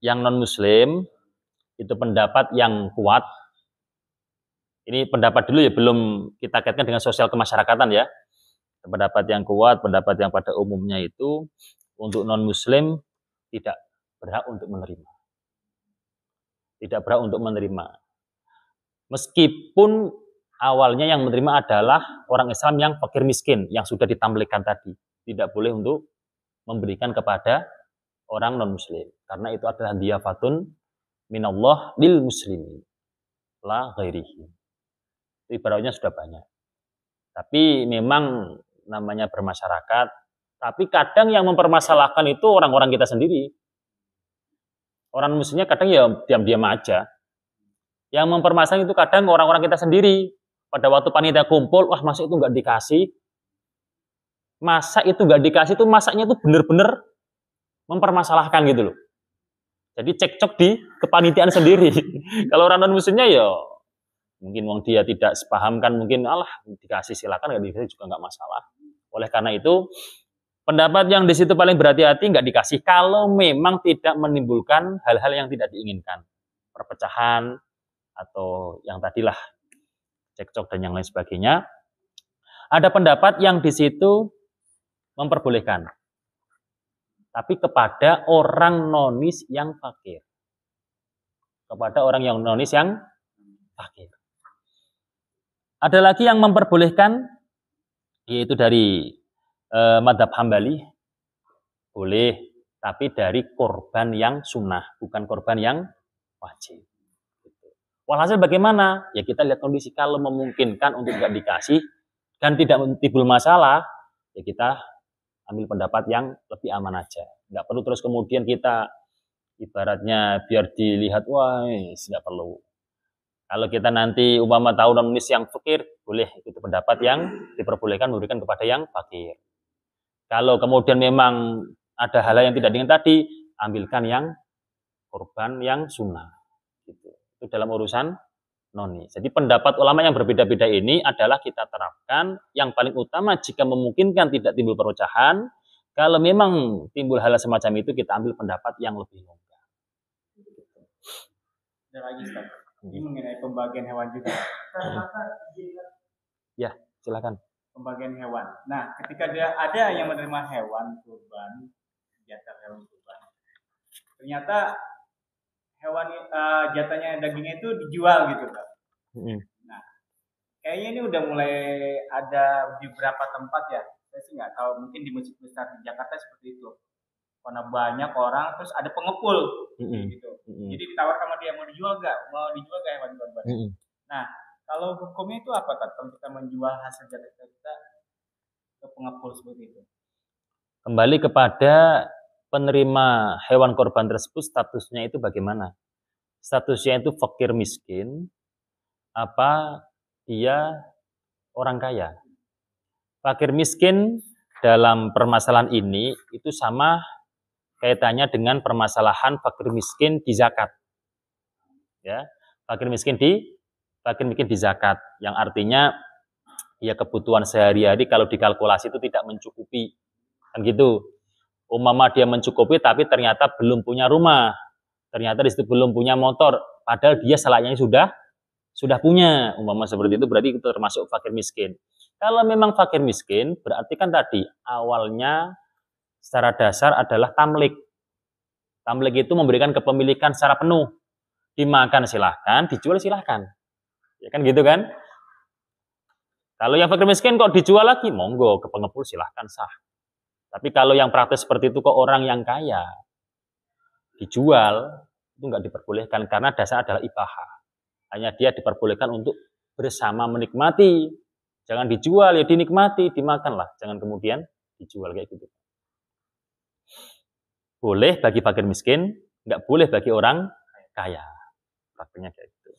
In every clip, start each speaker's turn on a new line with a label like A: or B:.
A: yang non-muslim itu pendapat yang kuat. Ini pendapat dulu ya, belum kita kaitkan dengan sosial kemasyarakatan ya. Pendapat yang kuat, pendapat yang pada umumnya itu untuk non-muslim tidak berhak untuk menerima. Tidak berhak untuk menerima. Meskipun awalnya yang menerima adalah orang Islam yang fakir miskin, yang sudah ditamlikan tadi. Tidak boleh untuk memberikan kepada orang non-muslim. Karena itu adalah diyafatun minallah lil muslimin. La ghairihi. Ibaratnya sudah banyak. Tapi memang namanya bermasyarakat. Tapi kadang yang mempermasalahkan itu orang-orang kita sendiri. Orang muslimnya kadang ya diam-diam aja. Yang mempermasalahkan itu kadang orang-orang kita sendiri. Pada waktu panitia kumpul, wah masa itu nggak dikasih. Masa itu nggak dikasih itu masaknya itu benar-benar mempermasalahkan gitu loh. Jadi cekcok di kepanitiaan sendiri. Kalau orang non-muslimnya ya mungkin wong dia tidak sepaham kan, mungkin Allah dikasih silakan, nggak dikasih juga nggak masalah. Oleh karena itu pendapat yang di situ paling berhati-hati nggak dikasih kalau memang tidak menimbulkan hal-hal yang tidak diinginkan, perpecahan atau yang tadilah cekcok dan yang lain sebagainya. Ada pendapat yang di situ memperbolehkan, tapi kepada orang nonis yang fakir, kepada orang yang nonis yang fakir. Ada lagi yang memperbolehkan, yaitu dari madhab Hambali, boleh, tapi dari korban yang sunnah, bukan korban yang wajib. Walhasil bagaimana? Ya kita lihat kondisi, kalau memungkinkan untuk tidak dikasih dan tidak timbul masalah, ya kita ambil pendapat yang lebih aman aja. Nggak perlu terus kemudian kita ibaratnya biar dilihat, wah nggak perlu. Kalau kita nanti umpama tahu nonis yang fakir, boleh itu pendapat yang diperbolehkan memberikan kepada yang fakir. Kalau kemudian memang ada hal yang tidak diinginkan tadi, ambilkan yang korban yang sunnah. Gitu. Itu dalam urusan nonis. Jadi pendapat ulama yang berbeda-beda ini adalah kita terapkan. Yang paling utama jika memungkinkan tidak timbul perpecahan. Kalau memang timbul hal semacam itu, kita ambil pendapat yang lebih longgar.
B: Ada lagi Ustaz. Ini mengenai pembagian hewan juga.
A: Ya, silakan.
B: Pembagian hewan. Nah, ketika ada yang menerima hewan kurban, jatah hewan kurban, ternyata hewan jatahnya dagingnya itu dijual gitu kan. Nah, kayaknya ini udah mulai ada di beberapa tempat ya. Saya sih nggak tahu, mungkin di masjid besar di Jakarta seperti itu. Karena banyak orang, terus ada pengepul gitu. Jadi ditawarkan sama dia, mau dijual gak hewan kurban. Nah, kalau hukumnya itu apa kalau kita menjual hasil jatah kita ke pengepul seperti itu?
A: Kembali kepada penerima hewan korban tersebut, statusnya itu bagaimana? Statusnya itu fakir miskin, apa dia orang kaya? Fakir miskin dalam permasalahan ini itu sama kaitannya dengan permasalahan fakir miskin di zakat. Ya, fakir miskin di zakat, yang artinya ya kebutuhan sehari-hari kalau dikalkulasi itu tidak mencukupi. Kan gitu. Umpama dia mencukupi tapi ternyata belum punya rumah. Ternyata di situ belum punya motor, padahal dia selayaknya sudah punya. Umpama seperti itu berarti itu termasuk fakir miskin. Kalau memang fakir miskin, berarti kan tadi awalnya secara dasar adalah tamlik. Tamlik itu memberikan kepemilikan secara penuh. Dimakan silahkan, dijual silahkan. Ya kan gitu kan? Kalau yang fakir miskin kok dijual lagi, monggo ke pengepul silahkan sah. Tapi kalau yang praktis seperti itu kok orang yang kaya dijual, itu nggak diperbolehkan karena dasar adalah ibahah. Hanya dia diperbolehkan untuk bersama menikmati. Jangan dijual, ya dinikmati, dimakanlah. Jangan kemudian dijual kayak gitu. Boleh bagi fakir miskin, nggak boleh bagi orang kaya. Praktiknya kayak gitu.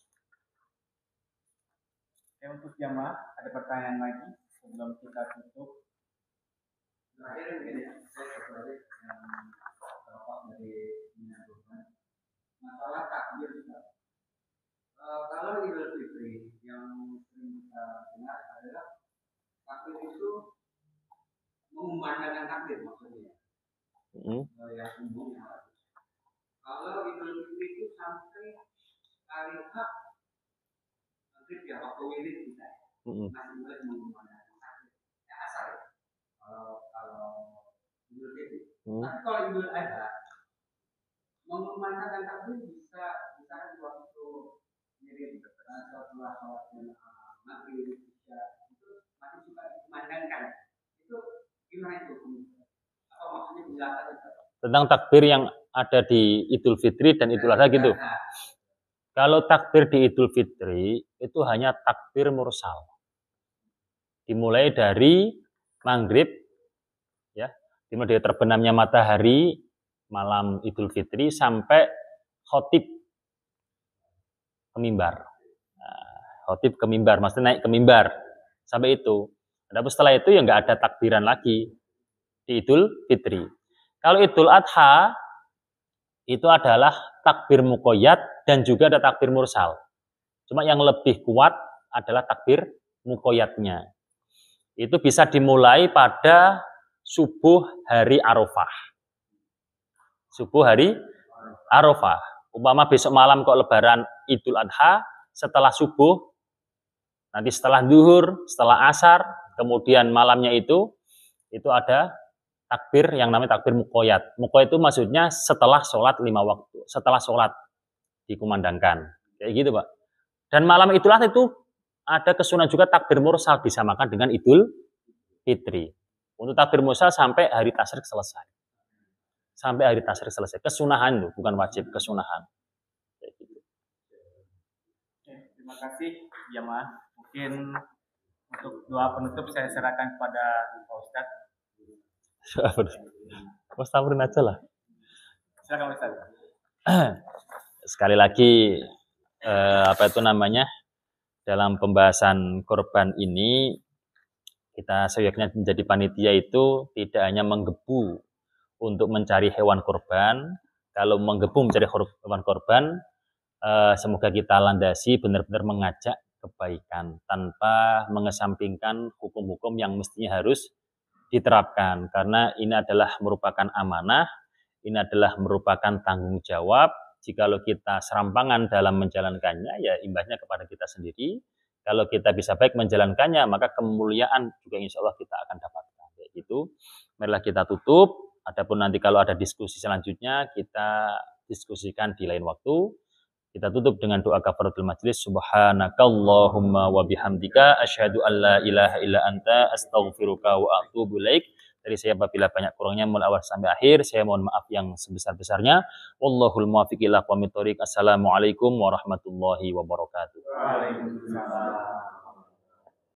B: Untuk jamaah, ada pertanyaan lagi sebelum kita tutup. Terakhir ini saya tertarik yang bapak dari menyambungkan masalah takbir. Kalau Idul Fitri yang sering kita dengar adalah takbir itu mengumandangkan takbir maksudnya. Yang umum yang harus. Kalau
C: Idul Fitri itu sampai hari H maghrib ya, waktu wirid kita masih boleh mengumandangkan asar ya. Kalau Idul Fitri. Tapi kalau Idul Adha mengumandangkan takbir bisa di waktu wirid setelah sholat maghrib isya itu masih suka dikumandangkan. Itu gimana itu? Atau maksudnya penjelasan itu?
A: Tentang takbir yang ada di Idul Fitri dan Idul Adha gitu. Kalau takbir di Idul Fitri itu hanya takbir mursal. Dimulai dari maghrib, ya, dimulai dari terbenamnya matahari malam Idul Fitri sampai khotib ke mimbar. Khotib ke mimbar, maksudnya naik ke mimbar sampai itu. Tapi setelah itu ya nggak ada takbiran lagi di Idul Fitri. Kalau Idul Adha itu adalah takbir muqayyad dan juga ada takbir mursal. Cuma yang lebih kuat adalah takbir muqayyadnya. Itu bisa dimulai pada subuh hari Arafah. Subuh hari Arafah. Umpama besok malam kok lebaran Idul Adha, setelah subuh, nanti setelah zuhur, setelah asar, kemudian malamnya itu ada takbir yang namanya takbir muqayyad. Muqayyad itu maksudnya setelah sholat 5 waktu, setelah sholat dikumandangkan. Kayak gitu, Pak. Dan malam Idul Adha itu ada kesunahan juga takbir mursal disamakan dengan Idul Fitri. Untuk takbir mursal sampai hari tasyrik selesai. Sampai hari tasyrik selesai. Kesunahan itu, bukan wajib, kesunahan. Kayak gitu.
B: Oke, terima kasih jamaah. Mungkin untuk doa penutup saya serahkan kepada Pak Ustadz.
A: Mas tamrin aja lah.
B: Silakan Ustaz.
A: Sekali lagi dalam pembahasan korban ini kita seyogyanya menjadi panitia itu tidak hanya menggebu untuk mencari hewan korban. Kalau menggebu mencari hewan korban, semoga kita landasi benar-benar mengajak kebaikan tanpa mengesampingkan hukum-hukum yang mestinya harus diterapkan, karena ini adalah merupakan amanah, ini adalah merupakan tanggung jawab. Jikalau kita serampangan dalam menjalankannya, ya imbasnya kepada kita sendiri. Kalau kita bisa baik menjalankannya, maka kemuliaan juga insya Allah kita akan dapatkan. Kayak gitu. Marilah kita tutup. Adapun nanti kalau ada diskusi selanjutnya, kita diskusikan di lain waktu. Kita tutup dengan doa kafaratul majlis. Subhanakallahumma wa bihamdika asyhadu an la ilaha illa anta astaghfiruka wa atubu ilaik. Dari saya apabila banyak kurangnya mulai awal sampai akhir, saya mohon maaf yang sebesar-besarnya. Wallahul muwaffiq ila aqwamit thoriq. Assalamualaikum warahmatullahi wabarakatuh.